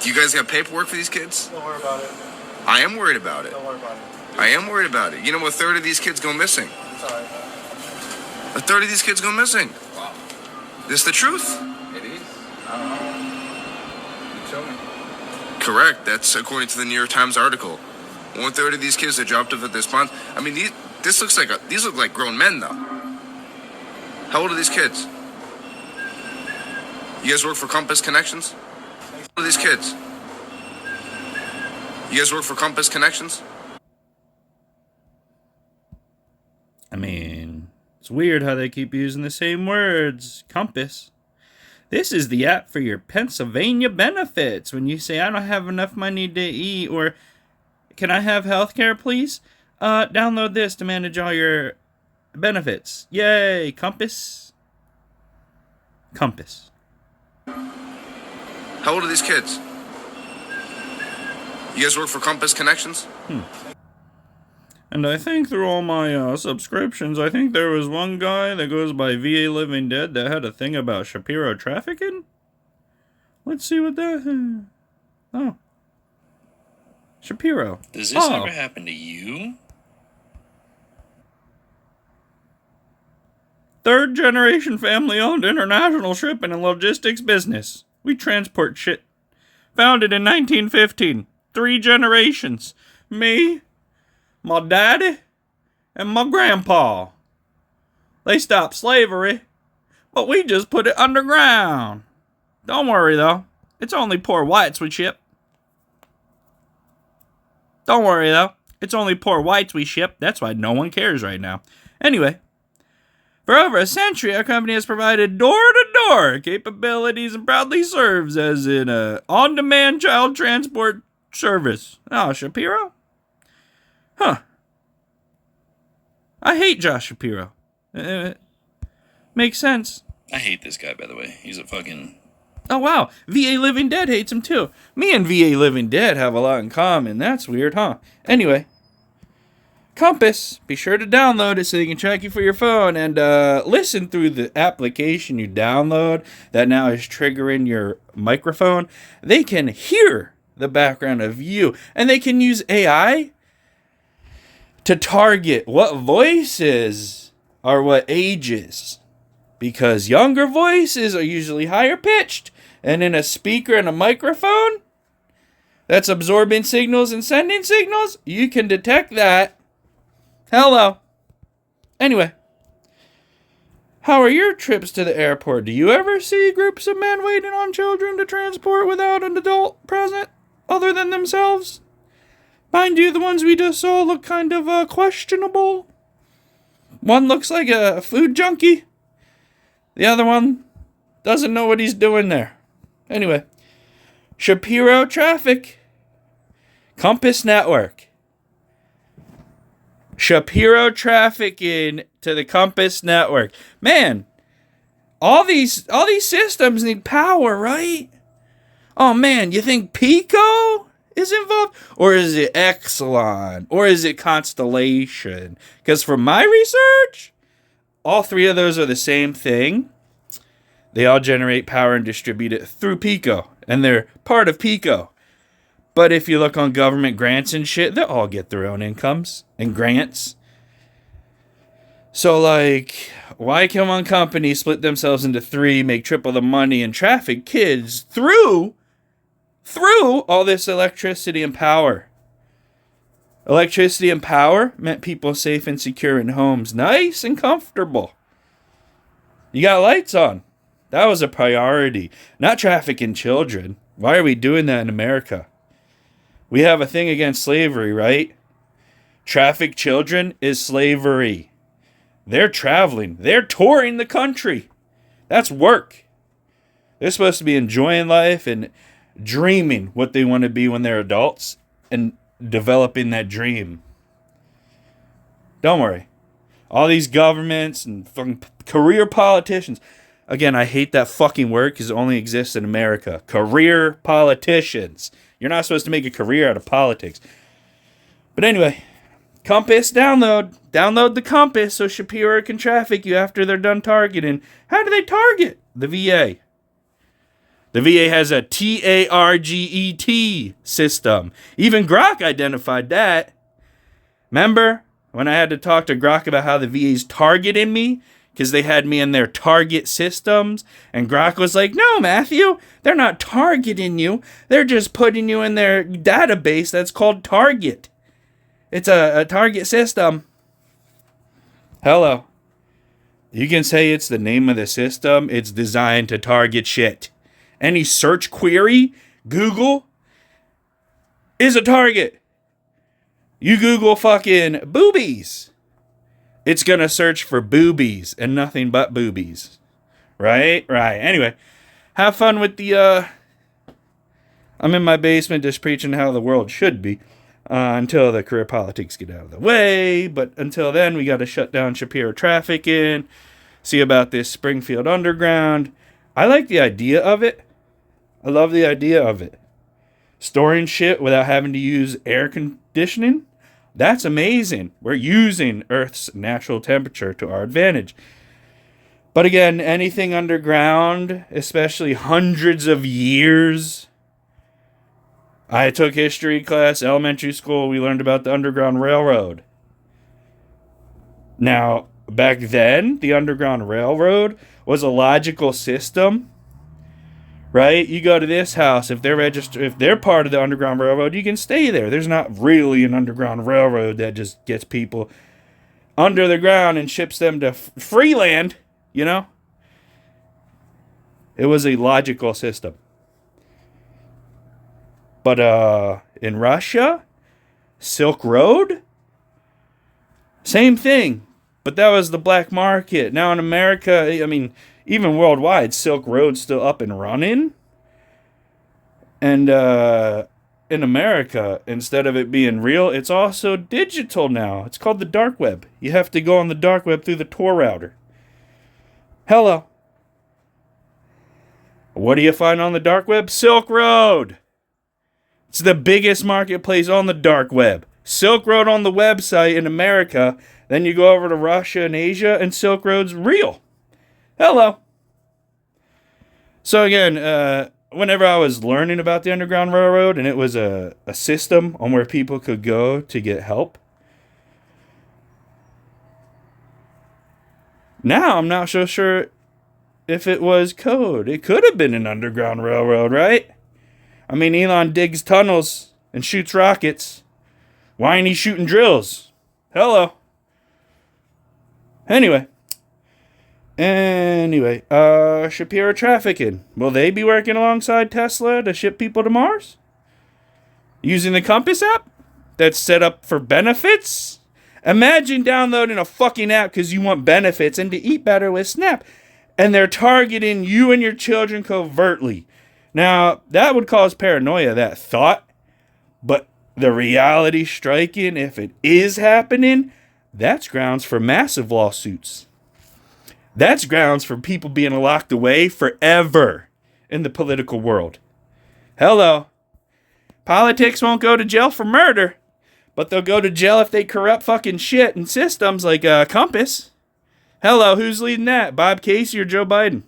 Do you guys have paperwork for these kids? Don't worry about it. I am worried about it. Don't worry about it. I am worried about it. You know, a third of these kids go missing. It's alright. A third of these kids go missing. Wow. This the truth? It is. I don't know. You tell me. Correct. That's according to the New York Times article. 1/3 of these kids that dropped off at this pond. I mean, these look like grown men, though. How old are these kids? You guys work for Compass Connections? How old are these kids? You guys work for Compass Connections? I mean, it's weird how they keep using the same words. Compass. This is the app for your Pennsylvania benefits. When you say, I don't have enough money to eat, or can I have health care, please? Download this to manage all your benefits. Yay, Compass. Compass. How old are these kids? You guys work for Compass Connections? And I think through all my subscriptions, I think there was one guy that goes by VA Living Dead that had a thing about Shapiro trafficking. Let's see what that... Oh. Shapiro. Does this ever happen to you? Third generation family owned international shipping and logistics business. We transport shit. Founded in 1915. 3 generations. Me, my daddy, and my grandpa. They stopped slavery, but we just put it underground. Don't worry though. It's only poor whites we ship. Don't worry though. It's only poor whites we ship. That's why no one cares right now. Anyway. For over a century, our company has provided door-to-door capabilities and proudly serves as an on-demand child transport service. Oh, Shapiro? Huh. I hate Josh Shapiro. Makes sense. I hate this guy, by the way. He's a fucking... Oh, wow. VA Living Dead hates him, too. Me and VA Living Dead have a lot in common. That's weird, huh? Anyway. Compass. Be sure to download it so they can track you for your phone and listen through the application you download that now is triggering your microphone. They can hear the background of you, and they can use AI to target what voices are what ages, because younger voices are usually higher pitched, and in a speaker and a microphone that's absorbing signals and sending signals, you can detect that. Hello. Anyway, how are your trips to the airport? Do you ever see groups of men waiting on children to transport without an adult present other than themselves? Mind you, the ones we just saw look kind of questionable. One looks like a food junkie. The other one doesn't know what he's doing there. Anyway, Shapiro Traffic, Compass Network. Shapiro Trafficking to the Compass Network. Man, all these systems need power, right? Oh man, you think Pico is involved? Or is it Exelon? Or is it Constellation? Because from my research, all 3 of those are the same thing. They all generate power and distribute it through Pico. And they're part of Pico. But if you look on government grants and shit, they all get their own incomes and grants. So, like, why can one company split themselves into 3, make triple the money, and traffic kids through all this electricity and power? Electricity and power meant people safe and secure in homes, nice and comfortable. You got lights on. That was a priority. Not trafficking children. Why are we doing that in America? We have a thing against slavery, right? Trafficked children is slavery. They're traveling. They're touring the country. That's work. They're supposed to be enjoying life and dreaming what they want to be when they're adults and developing that dream. Don't worry. All these governments and fucking career politicians. Again, I hate that fucking word because it only exists in America. Career politicians. You're not supposed to make a career out of politics. But anyway, Compass download. Download the Compass so Shapiro can traffic you after they're done targeting. How do they target? The VA. The VA has a TARGET system. Even Grok identified that. Remember when I had to talk to Grok about how the VA's targeting me? Because they had me in their target systems. And Grok was like, no, Matthew, they're not targeting you. They're just putting you in their database that's called Target. It's a target system. Hello. You can say it's the name of the system. It's designed to target shit. Any search query, Google, is a target. You Google fucking boobies. It's going to search for boobies and nothing but boobies. Right? Right. Anyway, have fun with the, I'm in my basement just preaching how the world should be until the career politics get out of the way. But until then, we got to shut down Shapiro trafficking, see about this Springfield Underground. I like the idea of it. I love the idea of it. Storing shit without having to use air conditioning. That's amazing. We're using Earth's natural temperature to our advantage. But again, anything underground, especially hundreds of years. I took history class, elementary school. We learned about the Underground Railroad. Now, back then, the Underground Railroad was a logical system. Right? You go to this house, if they're part of the Underground Railroad, you can stay there. There's not really an Underground Railroad that just gets people under the ground and ships them to free land, you know? It was a logical system. But in Russia, Silk Road, same thing. But that was the black market. Now in America, I mean, even worldwide, Silk Road's still up and running. And in America, instead of it being real, it's also digital now. It's called the dark web. You have to go on the dark web through the Tor router. Hello. What do you find on the dark web? Silk Road. It's the biggest marketplace on the dark web. Silk Road on the website in America. Then you go over to Russia and Asia, and Silk Road's real. Hello. So again, whenever I was learning about the Underground Railroad, and it was a system on where people could go to get help. Now I'm not so sure if it was code. It could have been an Underground Railroad, right? I mean, Elon digs tunnels and shoots rockets. Why ain't he shooting drills? Hello. Anyway, Shapiro trafficking. Will they be working alongside Tesla to ship people to Mars? Using the Compass app that's set up for benefits? Imagine downloading a fucking app because you want benefits and to eat better with Snap. And they're targeting you and your children covertly. Now, that would cause paranoia, that thought. But the reality striking, if it is happening, that's grounds for massive lawsuits. That's grounds for people being locked away forever in the political world. Hello. Politics won't go to jail for murder, but they'll go to jail if they corrupt fucking shit and systems like Compass. Hello, who's leading that? Bob Casey or Joe Biden?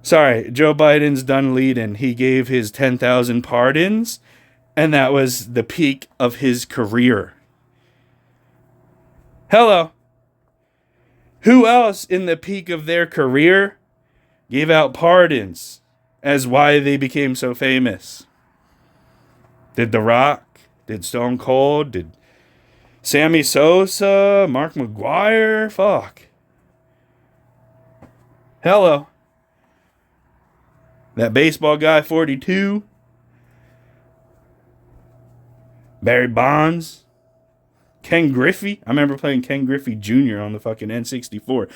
Sorry, Joe Biden's done leading. He gave his 10,000 pardons, and that was the peak of his career. Hello. Who else in the peak of their career gave out pardons as why they became so famous? Did The Rock? Did Stone Cold? Did Sammy Sosa? Mark McGuire? Fuck. Hello. That baseball guy, 42. Barry Bonds. Ken Griffey. I remember playing Ken Griffey Jr. on the fucking N64.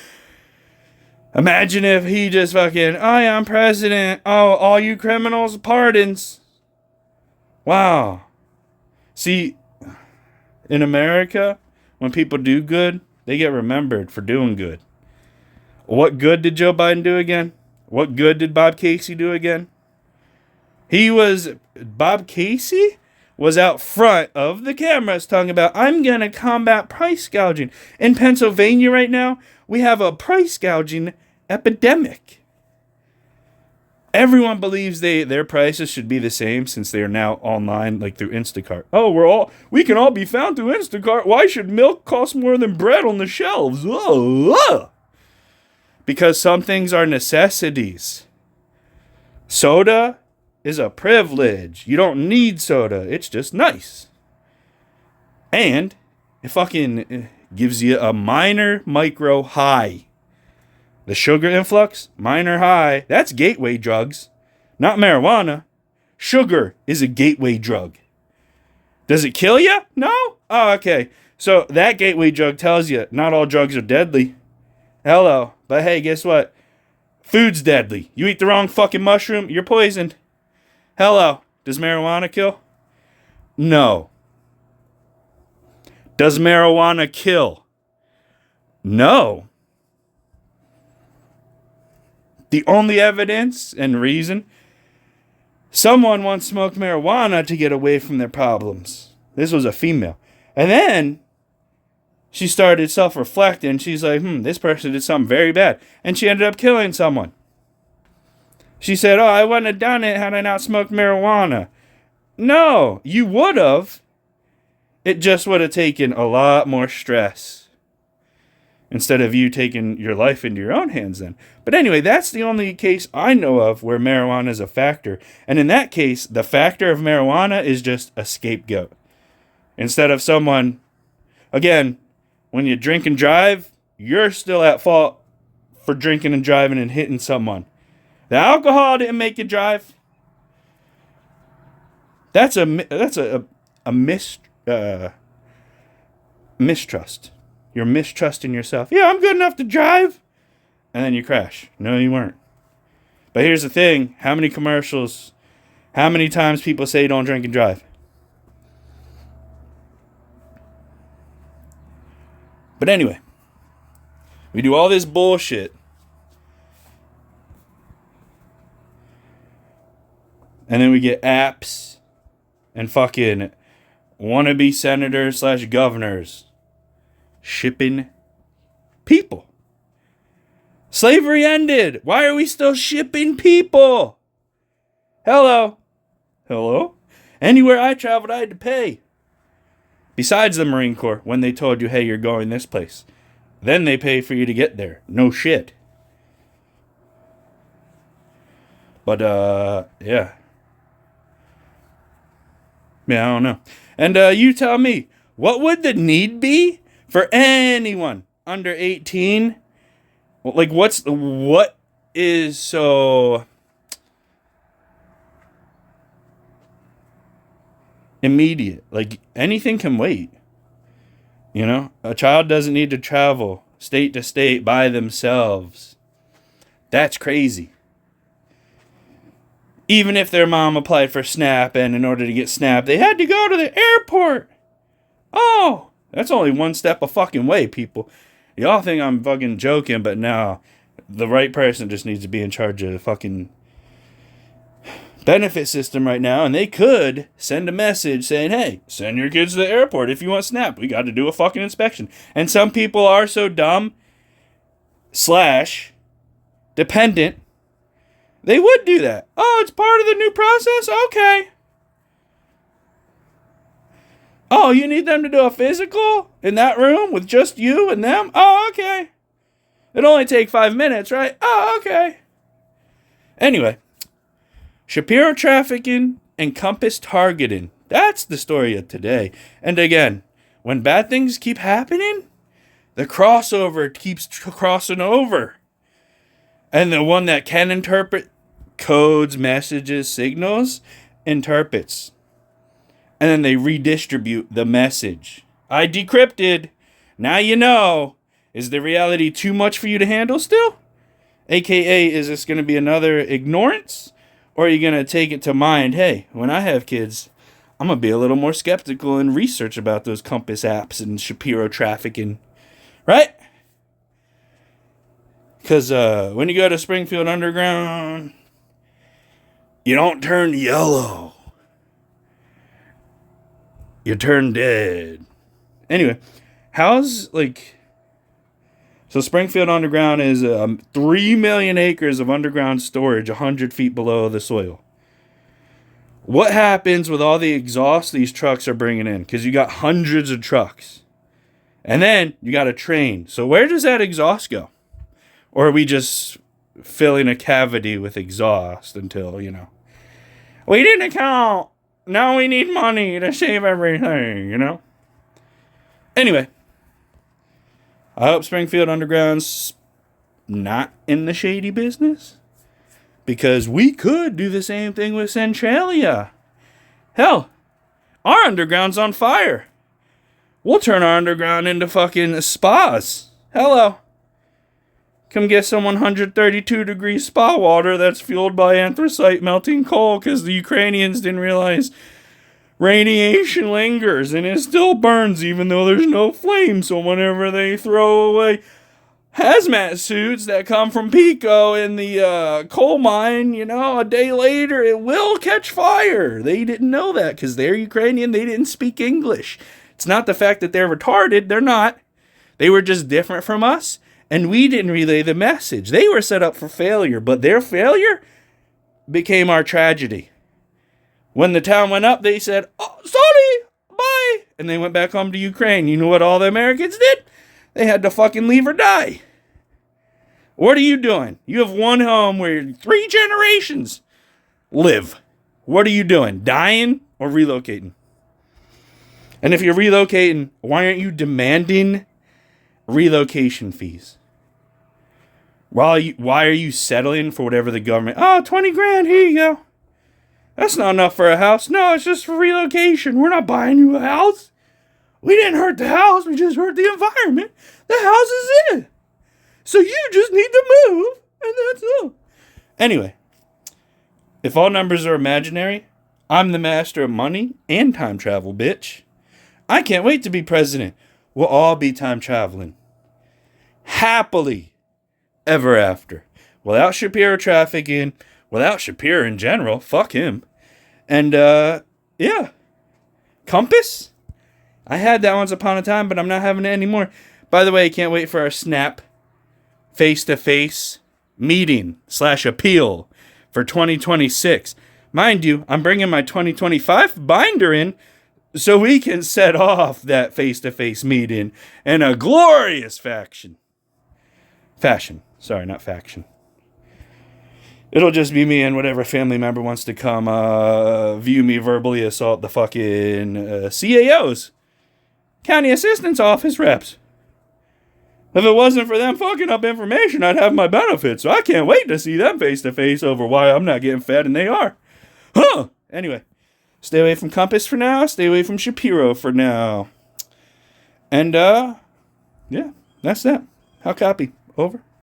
Imagine if he just fucking, oh yeah, I'm president. Oh, all you criminals, pardons. Wow. See, in America, when people do good, they get remembered for doing good. What good did Joe Biden do again? What good did Bob Casey do again? Bob Casey was out front of the cameras talking about, I'm going to combat price gouging. In Pennsylvania right now, we have a price gouging epidemic. Everyone believes their prices should be the same since they are now online, like through Instacart. Oh, we can all be found through Instacart. Why should milk cost more than bread on the shelves? Oh. Because some things are necessities. Soda is a privilege. You don't need soda. It's just nice. And it fucking gives you a minor micro high. The sugar influx, minor high, that's gateway drugs, not marijuana. Sugar is a gateway drug. Does it kill you? No? Oh, okay. So that gateway drug tells you not all drugs are deadly. Hello. But hey, guess what? Food's deadly. You eat the wrong fucking mushroom, you're poisoned. Hello. Does marijuana kill? No. Does marijuana kill? No. The only evidence and reason, someone once smoked marijuana to get away from their problems. This was a female. And then she started self-reflecting. She's like, this person did something very bad. And she ended up killing someone. She said, I wouldn't have done it had I not smoked marijuana. No, you would have. It just would have taken a lot more stress. Instead of you taking your life into your own hands then. But anyway, that's the only case I know of where marijuana is a factor. And in that case, the factor of marijuana is just a scapegoat. Instead of someone, again, when you drink and drive, you're still at fault for drinking and driving and hitting someone. The alcohol didn't make you drive. That's a mistrust. You're mistrusting yourself. Yeah, I'm good enough to drive. And then you crash. No, you weren't. But here's the thing. How many commercials, how many times people say don't drink and drive? But anyway, we do all this bullshit. And then we get apps and fucking wannabe senators / governors shipping people. Slavery ended. Why are we still shipping people? Hello. Anywhere I traveled, I had to pay. Besides the Marine Corps, when they told you, hey, you're going this place. Then they pay for you to get there. No shit. But, yeah. Yeah, I don't know. And you tell me, what would the need be for anyone under 18? Like, what is so immediate? Like, anything can wait. You know? A child doesn't need to travel state to state by themselves. That's crazy. Even if their mom applied for SNAP, and in order to get SNAP, they had to go to the airport. Oh, that's only one step a fucking way, people. Y'all think I'm fucking joking, but no. The right person just needs to be in charge of the fucking benefit system right now, and they could send a message saying, hey, send your kids to the airport if you want SNAP. We got to do a fucking inspection. And some people are so dumb / dependent, they would do that. Oh, it's part of the new process? Okay. Oh, you need them to do a physical in that room with just you and them? Oh, okay. It'll only take 5 minutes, right? Oh, okay. Anyway, Shapiro trafficking and Compass targeting. That's the story of today. And again, when bad things keep happening, the crossover keeps crossing over. And the one that can interpret codes, messages, signals, interprets. And then they redistribute the message. I decrypted. Now you know. Is the reality too much for you to handle still? AKA, is this going to be another ignorance? Or are you going to take it to mind, hey, when I have kids, I'm going to be a little more skeptical and research about those Compass apps and Shapiro trafficking. Right? Because when you go to Springfield Underground, you don't turn yellow. You turn dead. Anyway, So Springfield Underground is 3 million acres of underground storage 100 feet below the soil. What happens with all the exhaust these trucks are bringing in? Because you got hundreds of trucks. And then you got a train. So where does that exhaust go? Or are we just filling a cavity with exhaust until, we didn't count. Now we need money to save everything, Anyway. I hope Springfield Underground's not in the shady business. Because we could do the same thing with Centralia. Hell, our underground's on fire. We'll turn our underground into fucking spas. Hello. Come get some 132-degree spa water that's fueled by anthracite melting coal because the Ukrainians didn't realize radiation lingers and it still burns even though there's no flame. So whenever they throw away hazmat suits that come from Pico in the coal mine, a day later it will catch fire. They didn't know that because they're Ukrainian. They didn't speak English. It's not the fact that they're retarded. They're not. They were just different from us, and we didn't relay the message. They were set up for failure, but their failure became our tragedy. When the town went up, they said, "Oh, sorry, bye," and they went back home to Ukraine. You know what all the Americans did? They had to fucking leave or die. What are you doing? You have one home where 3 generations live. What are you doing? Dying or relocating? And if you're relocating, why aren't you demanding relocation fees? Why are you settling for whatever the government... Oh, 20 grand, here you go. That's not enough for a house. No, it's just for relocation. We're not buying you a house. We didn't hurt the house. We just hurt the environment. The house is in. So you just need to move. And that's all. Anyway. If all numbers are imaginary, I'm the master of money and time travel, bitch. I can't wait to be president. We'll all be time traveling. Happily. Ever after. Without Shapiro trafficking. Without Shapiro in general. Fuck him. And, yeah. Compass? I had that once upon a time, but I'm not having it anymore. By the way, I can't wait for our Snap face-to-face meeting / appeal for 2026. Mind you, I'm bringing my 2025 binder in so we can set off that face-to-face meeting in a glorious fashion. Sorry, not faction. It'll just be me and whatever family member wants to come view me verbally assault the fucking CAOs. County Assistance Office reps. If it wasn't for them fucking up information, I'd have my benefits. So I can't wait to see them face to face over why I'm not getting fed and they are. Huh. Anyway, stay away from Compass for now. Stay away from Shapiro for now. And, yeah, that's that. How copy? Over.